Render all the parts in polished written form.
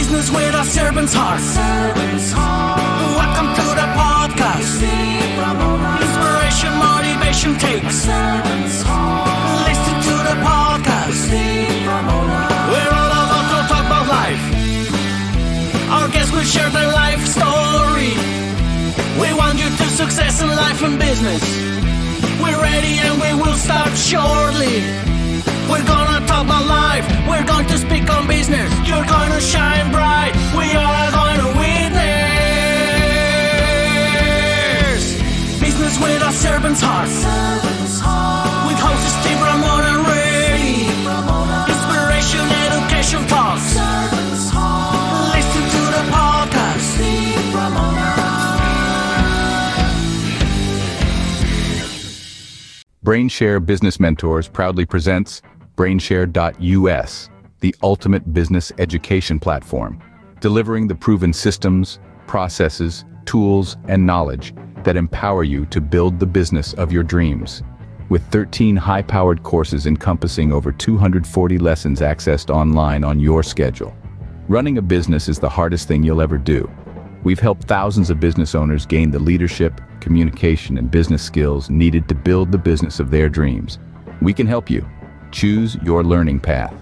Business with a servant's heart. Welcome to the podcast. Inspiration, motivation takes. Listen to the podcast. We're all about to talk about life. Our guests will share their life story. We want you to success in life and business. We're ready and we will start shortly. We're gonna talk about life. We're going to speak on business. You're gonna shine bright. We are going to witness. Business with a servant's heart. With hosts Steve, Ramona, and Ray. Inspiration, education talks. Listen to the podcast. BrainShare Business Mentors proudly presents BrainShare.us, the ultimate business education platform, delivering the proven systems, processes, tools, and knowledge that empower you to build the business of your dreams. With 13 high-powered courses encompassing over 240 lessons accessed online on your schedule. Running a business is the hardest thing you'll ever do. We've helped thousands of business owners gain the leadership, communication, and business skills needed to build the business of their dreams. We can help you. Choose your learning path.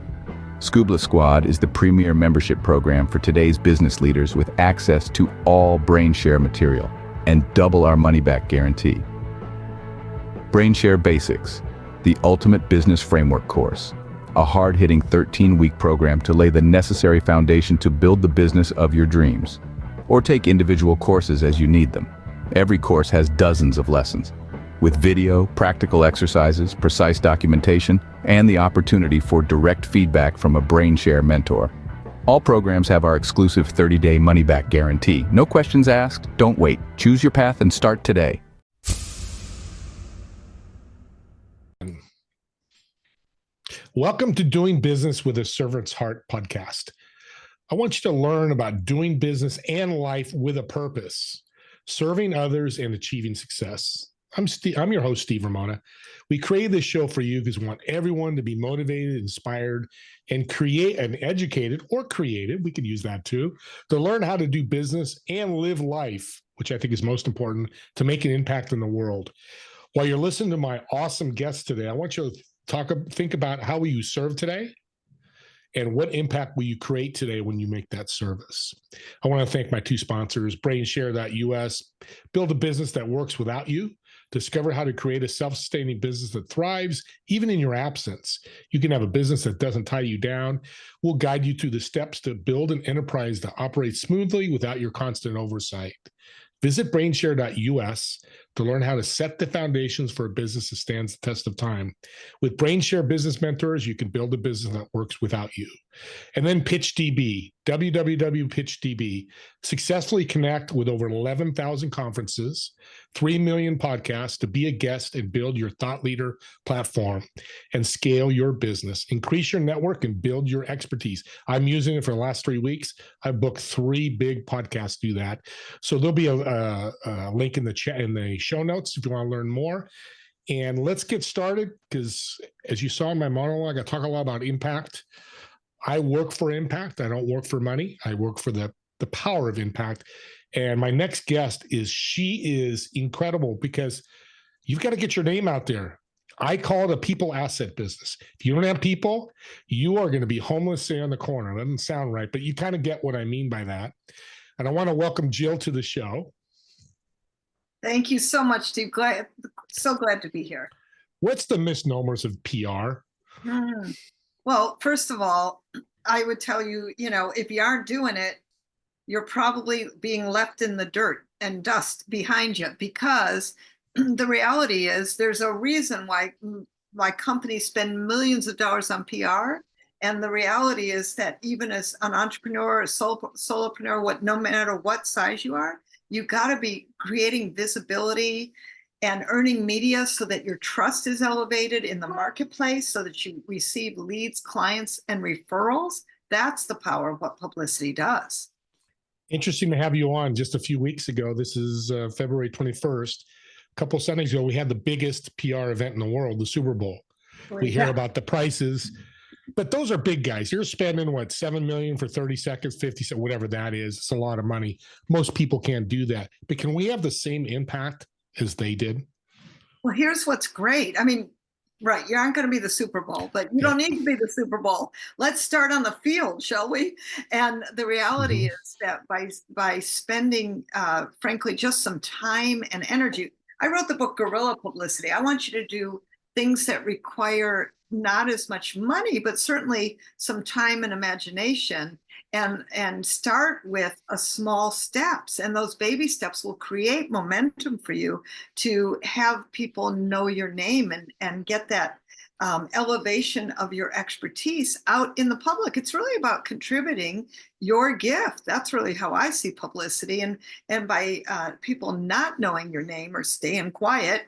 Scuba Squad is the premier membership program for today's business leaders with access to all BrainShare material and double our money-back guarantee. BrainShare Basics, the ultimate business framework course, a hard-hitting 13-week program to lay the necessary foundation to build the business of your dreams. Or take individual courses as you need them. Every course has dozens of lessons, with video, practical exercises, precise documentation, and the opportunity for direct feedback from a BrainShare mentor. All programs have our exclusive 30-day money-back guarantee. No questions asked, don't wait. Choose your path and start today. Welcome to Doing Business with a Servant's Heart podcast. I want you to learn about doing business and life with a purpose, serving others and achieving success. I'm your host, Steve Ramona. We created this show for you because we want everyone to be motivated, inspired, and educated or creative, we could use that too, to learn how to do business and live life, which I think is most important, to make an impact in the world. While you're listening to my awesome guests today, I want you to think about how will you serve today? And what impact will you create today when you make that service? I want to thank my two sponsors, BrainShare.us. Build a business that works without you. Discover how to create a self-sustaining business that thrives even in your absence. You can have a business that doesn't tie you down. We'll guide you through the steps to build an enterprise that operates smoothly without your constant oversight. Visit BrainShare.us to learn how to set the foundations for a business that stands the test of time. With BrainShare Business Mentors, you can build a business that works without you. And then PitchDB, www.pitchdb. Successfully connect with over 11,000 conferences, 3 million podcasts to be a guest and build your thought leader platform and scale your business. Increase your network and build your expertise. I'm using it for the last 3 weeks. I've booked 3 big podcasts to do that. So there'll be a link in the chat in the show notes if you want to learn more. And let's get started because as you saw in my monologue, I talk a lot about impact. I work for impact. I don't work for money. I work for the power of impact. And my next guest she is incredible because you've got to get your name out there. I call it a people asset business. If you don't have people, you are going to be homeless, say, on the corner. That doesn't sound right, but you kind of get what I mean by that. And I want to welcome Jill to the show. Thank you so much, Steve. So glad to be here. What's the misnomers of PR? Well, first of all, I would tell you, if you aren't doing it, you're probably being left in the dirt and dust behind you because the reality is there's a reason why companies spend millions of dollars on PR. And the reality is that even as an entrepreneur, a solopreneur, no matter what size you are, you got to be creating visibility and earning media so that your trust is elevated in the marketplace, so that you receive leads, clients, and referrals. That's the power of what publicity does. Interesting to have you on. Just a few weeks ago, this is February 21st, a couple of Sundays ago, we had the biggest PR event in the world, the Super Bowl. We hear about the prices. But those are big guys. You're spending what, 7 million for 30 seconds, 50 seconds, whatever that is. It's a lot of money. Most people can't do that. But can we have the same impact as they did? Well, here's what's great. I mean, right, you aren't going to be the Super Bowl, but you don't need to be the Super Bowl. Let's start on the field, shall we? And the reality is that by spending, frankly, just some time and energy. I wrote the book Guerrilla Publicity. I want you to do things that require not as much money, but certainly some time and imagination, and start with a small steps. And those baby steps will create momentum for you to have people know your name and get that elevation of your expertise out in the public. It's really about contributing your gift. That's really how I see publicity. And by people not knowing your name or staying quiet,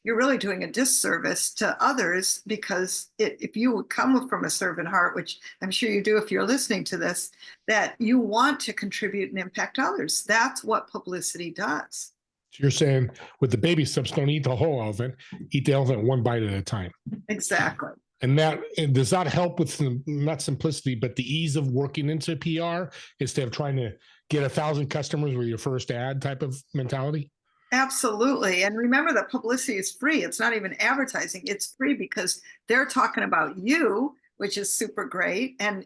you're really doing a disservice to others, because if you would come from a servant heart, which I'm sure you do if you're listening to this, that you want to contribute and impact others. That's what publicity does. So you're saying with the baby steps, don't eat the whole elephant, eat the elephant one bite at a time. Exactly. And does that help with not simplicity, but the ease of working into PR instead of trying to get 1,000 customers with your first ad type of mentality? Absolutely. And remember that publicity is free. It's not even advertising. It's free because they're talking about you, which is super great. And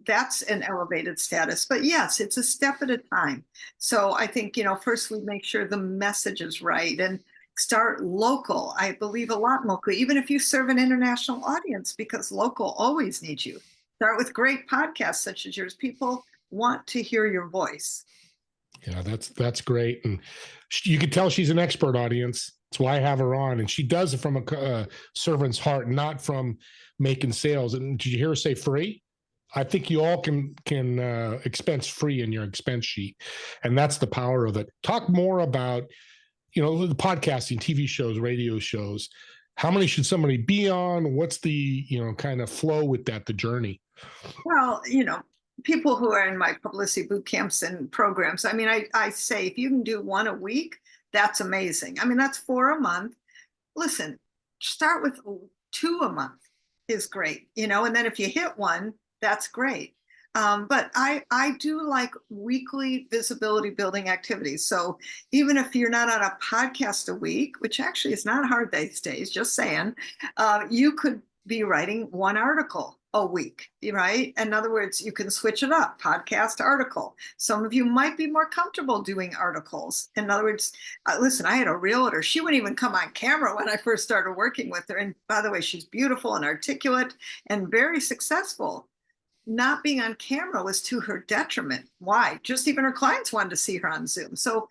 that's an elevated status. But yes, it's a step at a time. So I think, first we make sure the message is right and start local. I believe a lot locally, even if you serve an international audience, because local always needs you. Start with great podcasts such as yours. People want to hear your voice. Yeah, that's great. And you can tell she's an expert audience. That's why I have her on. And she does it from a servant's heart, not from making sales. And did you hear her say free? I think you all can expense free in your expense sheet. And that's the power of it. Talk more about, the podcasting, TV shows, radio shows. How many should somebody be on? What's the, kind of flow with that, the journey? Well, people who are in my publicity boot camps and programs, I mean, I say if you can do one a week, that's amazing. I mean, that's 4 a month. Listen, start with 2 a month is great, and then if you hit one, that's great. But I do like weekly visibility building activities. So even if you're not on a podcast a week, which actually is not hard these days, just saying, you could be writing 1 article a week, right? In other words, you can switch it up, podcast, article. Some of you might be more comfortable doing articles. In other words, listen, I had a realtor. She wouldn't even come on camera when I first started working with her. And by the way, she's beautiful and articulate and very successful. Not being on camera was to her detriment. Why? Just even her clients wanted to see her on Zoom. So,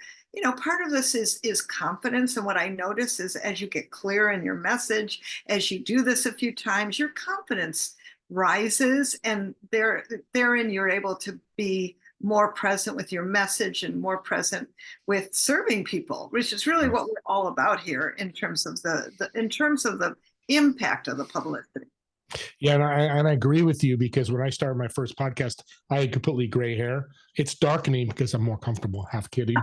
part of this is confidence. And what I notice is as you get clear in your message, as you do this a few times, your confidence rises, and therein you're able to be more present with your message and more present with serving people, which is really what we're all about here in terms of the impact of the publicity. Yeah, and I agree with you, because when I started my first podcast, I had completely gray hair. It's darkening because I'm more comfortable. Half kidding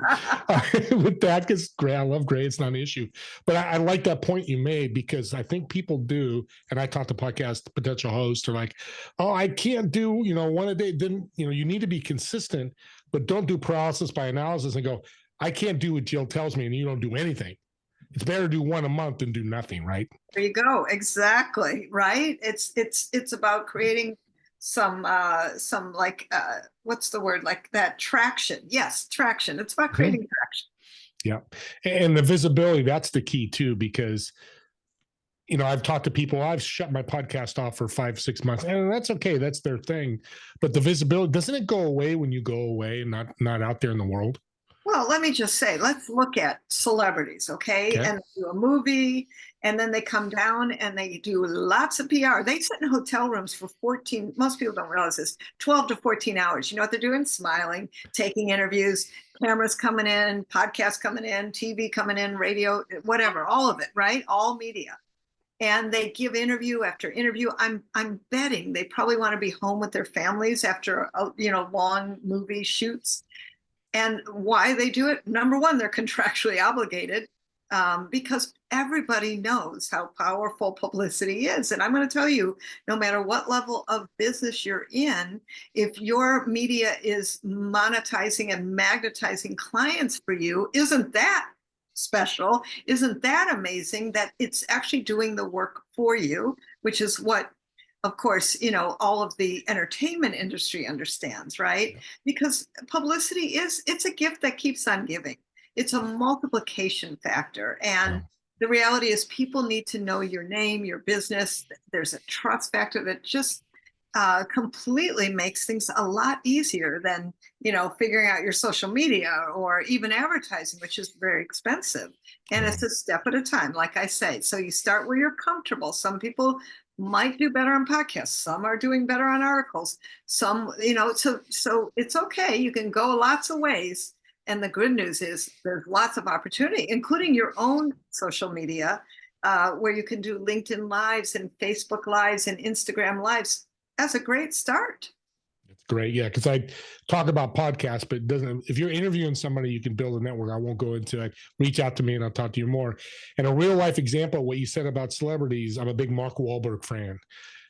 with that, because gray, I love gray. It's not an issue. But I like that point you made, because I think people do, and I talk to podcast potential hosts are like, oh, I can't do one a day. Then you need to be consistent, but don't do paralysis by analysis and go, I can't do what Jill tells me, and you don't do anything. It's better to do 1 a month than do nothing, right? There you go. Exactly. Right. It's about creating some like what's the word, like that traction. Yes, traction. It's about creating traction. Yeah. And the visibility, that's the key too, because I've talked to people, I've shut my podcast off for 5-6 months, and that's okay. That's their thing. But the visibility, doesn't it go away when you go away and not out there in the world? Well, let me just say, let's look at celebrities, okay? And they do a movie, and then they come down and they do lots of PR. They sit in hotel rooms for 14, most people don't realize this, 12 to 14 hours. You know what they're doing? Smiling, taking interviews, cameras coming in, podcasts coming in, TV coming in, radio, whatever, all of it, right? All media. And they give interview after interview. I'm betting they probably want to be home with their families after long movie shoots. And why they do it? Number one, they're contractually obligated. because everybody knows how powerful publicity is. And I'm going to tell you, no matter what level of business you're in, if your media is monetizing and magnetizing clients for you, isn't that special? Isn't that amazing that it's actually doing the work for you, which is what, of course, all of the entertainment industry understands, right? Yeah. Because publicity it's a gift that keeps on giving. It's a multiplication factor. And the reality is people need to know your name, your business. There's a trust factor that just completely makes things a lot easier than, figuring out your social media or even advertising, which is very expensive. And it's a step at a time, like I say. So you start where you're comfortable. Some people might do better on podcasts. Some are doing better on articles. Some, so it's okay. You can go lots of ways. And the good news is there's lots of opportunity, including your own social media, where you can do LinkedIn Lives and Facebook Lives and Instagram Lives as a great start. That's great. Yeah, because I talk about podcasts, but if you're interviewing somebody, you can build a network. I won't go into it. Reach out to me and I'll talk to you more. And a real life example of what you said about celebrities, I'm a big Mark Wahlberg fan.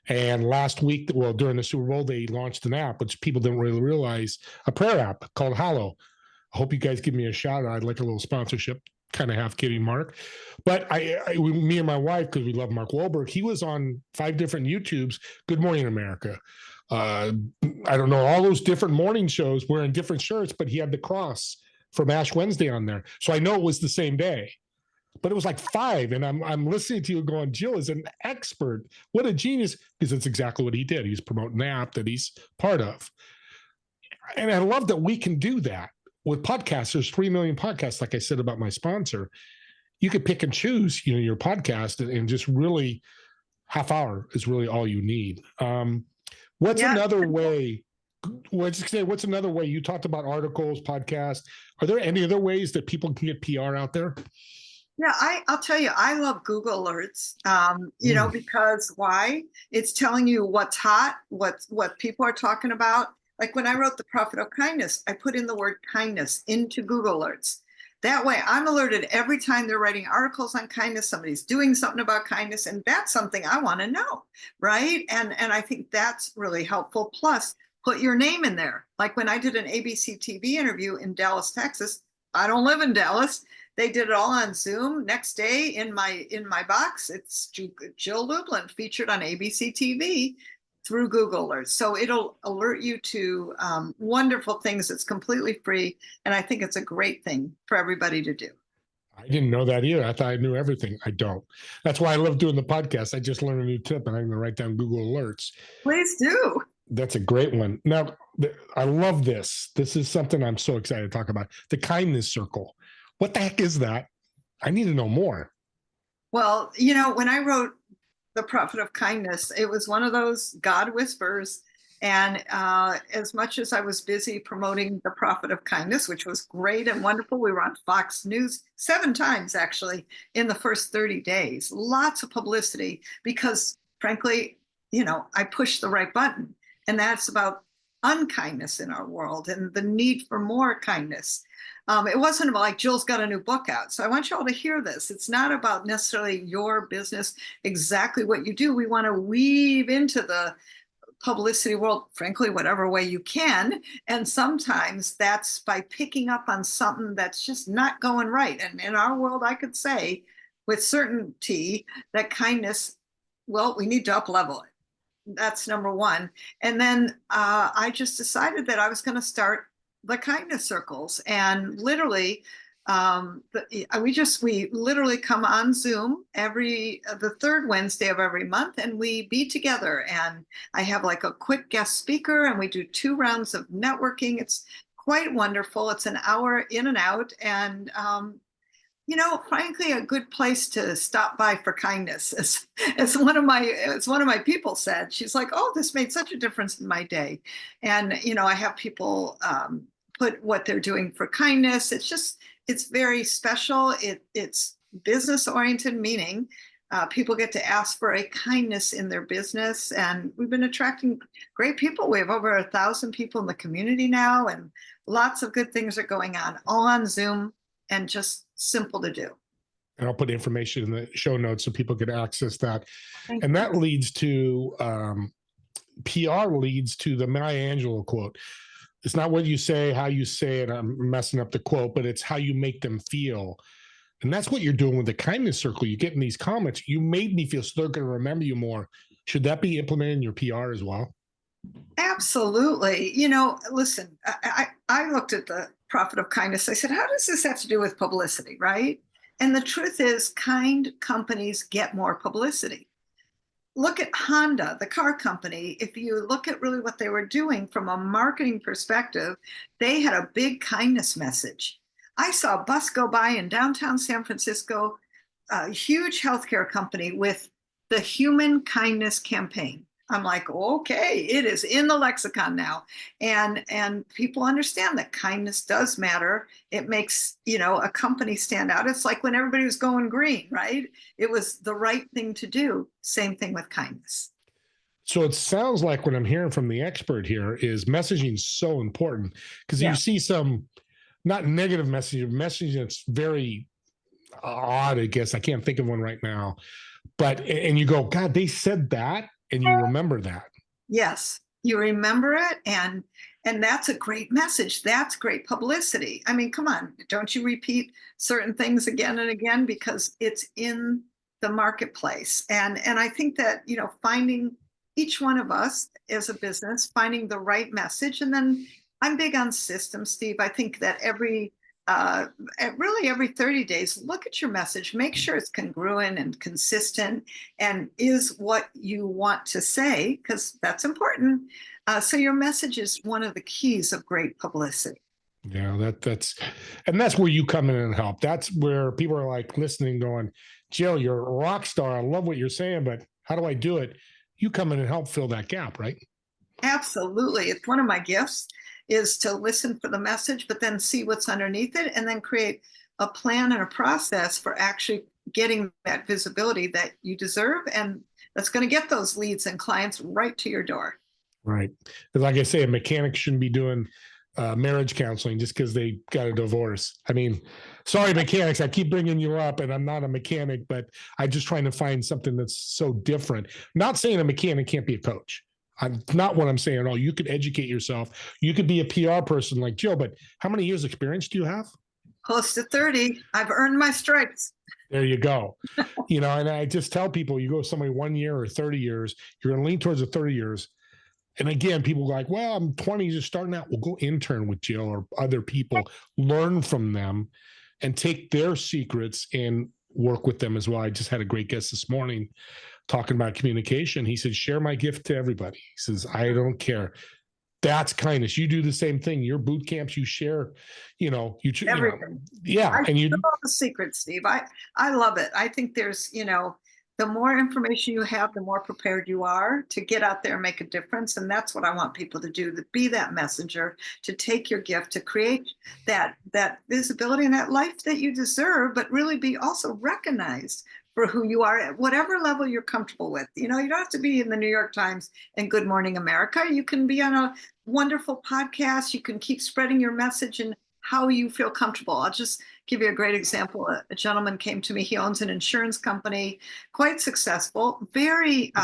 And last week, during the Super Bowl, they launched an app, which people didn't really realize, a prayer app called Hallow. I hope you guys give me a shout out. I'd like a little sponsorship, kind of half kidding, Mark. But me and my wife, because we love Mark Wahlberg, he was on 5 different YouTubes, Good Morning America. I don't know, all those different morning shows wearing different shirts, but he had the cross from Ash Wednesday on there. So I know it was the same day. But it was like 5, and I'm listening to you going, Jill is an expert. What a genius, because it's exactly what he did. He's promoting the app that he's part of. And I love that we can do that. With podcasts, there's 3 million podcasts, like I said about my sponsor. You could pick and choose, your podcast, and just really half hour is really all you need. What's another way? What's another way? You talked about articles, podcasts. Are there any other ways that people can get PR out there? Yeah, I'll tell you, I love Google Alerts, because why? It's telling you what's hot, what people are talking about. Like when I wrote The Prophet of Kindness, I put in the word kindness into Google Alerts. That way I'm alerted every time they're writing articles on kindness, somebody's doing something about kindness, and that's something I want to know, right? And I think that's really helpful. Plus, put your name in there. Like when I did an ABC TV interview in Dallas, Texas, I don't live in Dallas. They did it all on Zoom. Next day in my box, it's Jill Lublin featured on ABC TV through Google Alerts. So it'll alert you to wonderful things. It's completely free. And I think it's a great thing for everybody to do. I didn't know that either. I thought I knew everything. I don't. That's why I love doing the podcast. I just learned a new tip, and I'm going to write down Google Alerts. Please do. That's a great one. Now, I love this. This is something I'm so excited to talk about. The kindness circle. What the heck is that? I need to know more. Well, when I wrote The Prophet of Kindness, it was one of those God whispers. And as much as I was busy promoting The Prophet of Kindness, which was great and wonderful, we were on Fox News 7 times, actually, in the first 30 days. Lots of publicity because, frankly, I pushed the right button. And that's about unkindness in our world and the need for more kindness. It wasn't about like Jill's got a new book out. So I want you all to hear this. It's not about necessarily your business, exactly what you do. We want to weave into the publicity world, frankly, whatever way you can. And sometimes that's by picking up on something that's just not going right. And in our world, I could say with certainty that kindness, well, we need to up level it. That's number one. And then I just decided that I was going to start the kindness circles, and literally we literally come on Zoom the 3rd Wednesday of every month, and we be together, and I have like a quick guest speaker, and we do 2 rounds of networking. It's quite wonderful. It's an hour in and out, and frankly, a good place to stop by for kindness. As one of my people said, she's like, "Oh, this made such a difference in my day." And I have people put what they're doing for kindness. It's very special. It's business oriented, meaning people get to ask for a kindness in their business. And we've been attracting great people. We have over 1,000 people in the community now, and lots of good things are going on, all on Zoom and just simple to do. And I'll put information in the show notes so people can access that. Thank And you. that leads to PR leads to the Maya Angelou quote. It's not what you say, how you say it. I'm messing up the quote, but it's how you make them feel. And that's what you're doing with the kindness circle. You get in these comments, you made me feel so they're going to remember you more. Should that be implemented in your PR as well? Absolutely. Listen, I looked at the profit of kindness. I said, how does this have to do with publicity, right? And the truth is, kind companies get more publicity. Look at Honda, the car company. If you look at really what they were doing from a marketing perspective, they had a big kindness message. I saw a bus go by in downtown San Francisco, a huge healthcare company with the Human Kindness Campaign. I'm like, okay, it is in the lexicon now. And people understand that kindness does matter. It makes, a company stand out. It's like when everybody was going green, right? It was the right thing to do. Same thing with kindness. So it sounds like what I'm hearing from the expert here is messaging is so important, because you see some not negative messaging that's very odd, I guess. I can't think of one right now. And you go, God, they said that. And you remember that. Yes, you remember it, and that's a great message. That's great publicity. I mean, come on, don't you repeat certain things again and again because it's in the marketplace. And I think that, finding each one of us as a business, finding the right message, and then I'm big on systems, Steve. I think that every 30 days, look at your message, make sure it's congruent and consistent and is what you want to say, because that's important. So your message is one of the keys of great publicity. Yeah, that's where you come in and help. That's where people are like listening, going, Jill, you're a rock star. I love what you're saying, but how do I do it? You come in and help fill that gap, right? Absolutely. It's one of my gifts, is to listen for the message, but then see what's underneath it and then create a plan and a process for actually getting that visibility that you deserve. And that's going to get those leads and clients right to your door. Right. Because like I say, a mechanic shouldn't be doing marriage counseling just because they got a divorce. I mean, sorry, mechanics, I keep bringing you up and I'm not a mechanic, but I'm just trying to find something that's so different. Not saying a mechanic can't be a coach. I'm not what I'm saying at all. You could educate yourself. You could be a PR person like Jill, but how many years experience do you have? Close to 30. I've earned my stripes. There you go. And I just tell people, you go somebody 1 year or 30 years, you're going to lean towards the 30 years. And again, people go like, well, I'm 20, just starting out. We'll go intern with Jill or other people, learn from them and take their secrets and work with them as well. I just had a great guest this morning talking about communication. He said, share my gift to everybody. He says, I don't care. That's kindness. You do the same thing. Your boot camps, you share, Everything. And you know all the secrets, Steve. I love it. I think there's, the more information you have, the more prepared you are to get out there and make a difference. And that's what I want people to do, to be that messenger, to take your gift, to create that visibility and that life that you deserve, but really be also recognized for who you are at whatever level you're comfortable with. You don't have to be in the New York Times and Good Morning America. You can be on a wonderful podcast. You can keep spreading your message and how you feel comfortable. I'll just give you a great example. A gentleman came to me. He owns an insurance company, quite successful, very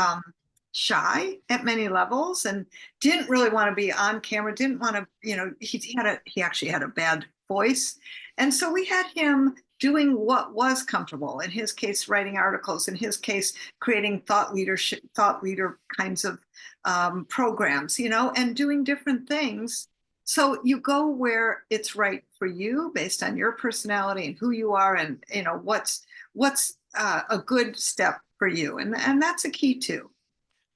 shy at many levels, and didn't really want to be on camera, didn't want to, he actually had a bad voice. And so we had him doing what was comfortable. In his case, writing articles. In his case, creating thought leader kinds of programs, and doing different things. So you go where it's right for you based on your personality and who you are, and what's a good step for you, and that's a key too.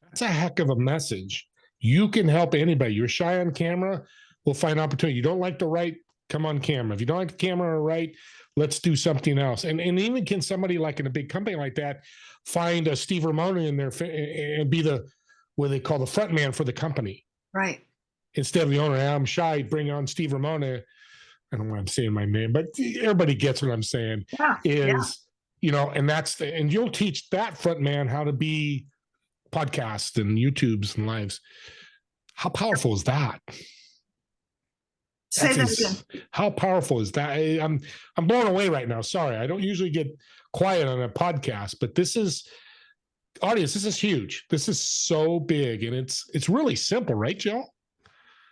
That's a heck of a message. You can help anybody. You're shy on camera, we'll find opportunity. You don't like to write, come on camera. If you don't like the camera or write, let's do something else. And even can somebody like in a big company like that find a Steve Ramona in there and be what they call the front man for the company. Right. Instead of the owner, I'm shy, bring on Steve Ramona. I don't know why I'm saying my name, but everybody gets what I'm saying. And and you'll teach that front man how to be podcasts and YouTubes and lives. How powerful is that? Say that again. How powerful is that? I'm blown away right now. Sorry, I don't usually get quiet on a podcast, but this is huge. This is so big, and it's really simple, right, Jill?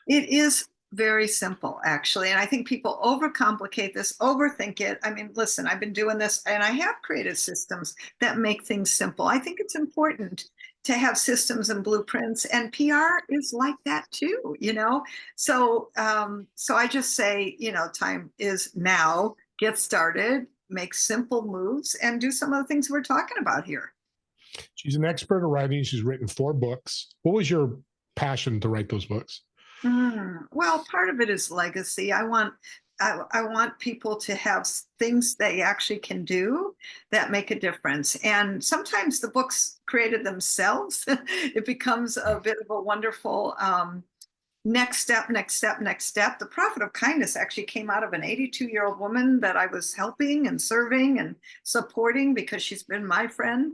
It is very simple, actually. And I think people overcomplicate this, overthink it. I mean, listen, I've been doing this and I have created systems that make things simple. I think it's important to have systems and blueprints, and PR is like that too, So, so I just say, time is now. Get started, make simple moves, and do some of the things we're talking about here. She's an expert at writing. She's written 4 books. What was your passion to write those books? Well, part of it is legacy. I want people to have things they actually can do that make a difference. And sometimes the books created themselves. It becomes a bit of a wonderful next step. The Prophet of Kindness actually came out of an 82-year-old woman that I was helping and serving and supporting because she's been my friend.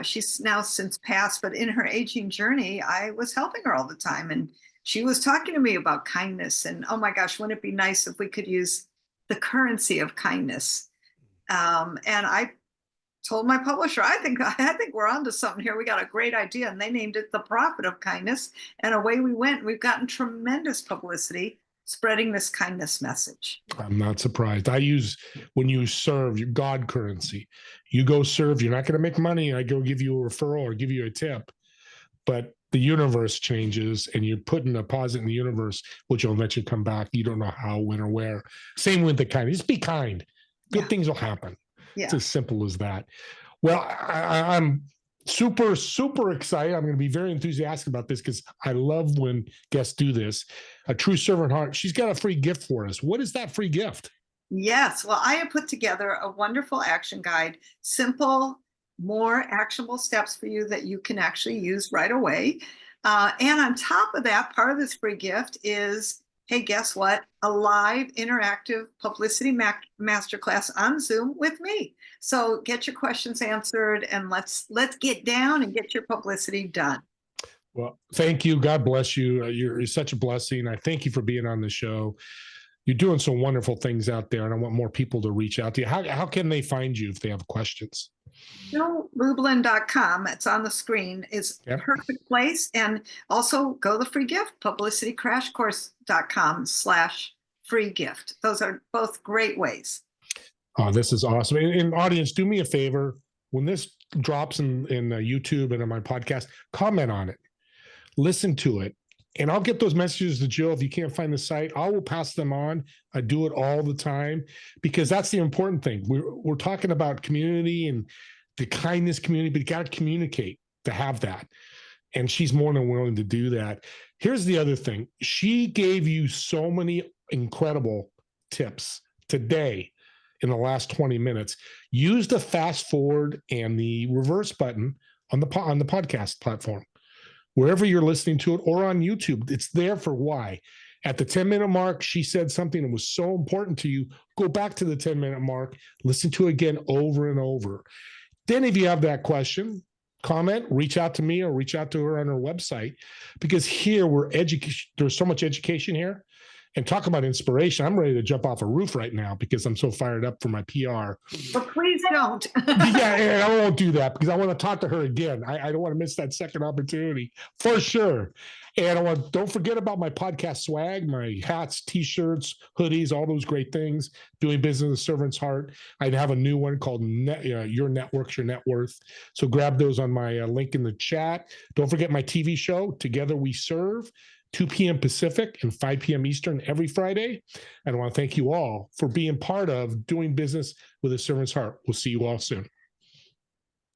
She's now since passed, but in her aging journey, I was helping her all the time. And she was talking to me about kindness, and oh my gosh, wouldn't it be nice if we could use the currency of kindness? And I told my publisher, I think we're onto something here. We got a great idea, and they named it the Prophet of Kindness. And away we went. We've gotten tremendous publicity spreading this kindness message. I'm not surprised. I use, when you serve, your God currency. You go serve. You're not going to make money. I go give you a referral or give you a tip, but the universe changes, and you're putting a deposit in the universe, which will eventually come back. You don't know how, when, or where. Same with the kindness. Just be kind. Good things will happen. Yeah. It's as simple as that. Well, I'm super, super excited. I'm going to be very enthusiastic about this because I love when guests do this. A true servant heart. She's got a free gift for us. What is that free gift? Yes. Well, I have put together a wonderful action guide, simple, more actionable steps for you that you can actually use right away. And on top of that, part of this free gift is, hey, guess what? A live interactive publicity masterclass on Zoom with me. So get your questions answered, and let's get down and get your publicity done. Well, thank you. God bless you. You're such a blessing. I thank you for being on the show. You're doing some wonderful things out there, and I want more people to reach out to you. How can they find you if they have questions? Lublin.com, it's on the screen, is a perfect place. And also go the free gift, publicitycrashcourse.com/free gift. Those are both great ways. Oh, this is awesome. And audience, do me a favor. When this drops in YouTube and on my podcast, comment on it. Listen to it. And I'll get those messages to Jill. If you can't find the site, I will pass them on. I do it all the time because that's the important thing. We're talking about community and the kindness community, but you got to communicate to have that. And she's more than willing to do that. Here's the other thing. She gave you so many incredible tips today in the last 20 minutes. Use the fast forward and the reverse button on the podcast platform. Wherever you're listening to it, or on YouTube, it's there for why. At the 10-minute mark, she said something that was so important to you. Go back to the 10-minute mark, listen to it again over and over. Then if you have that question, comment, reach out to me or reach out to her on her website, because here there's so much education here. And talk about inspiration. I'm ready to jump off a roof right now because I'm so fired up for my PR. But please don't. Yeah, and I won't do that because I want to talk to her again. I don't want to miss that second opportunity for sure. And don't forget about my podcast swag, my hats, t-shirts, hoodies, all those great things. Doing business with Servant's Heart. I have a new one called Your Network's Your Net Worth. So grab those on my link in the chat. Don't forget my TV show, Together We Serve. 2 p.m. Pacific and 5 p.m. Eastern every Friday. And I want to thank you all for being part of Doing Business with a Servant's Heart. We'll see you all soon.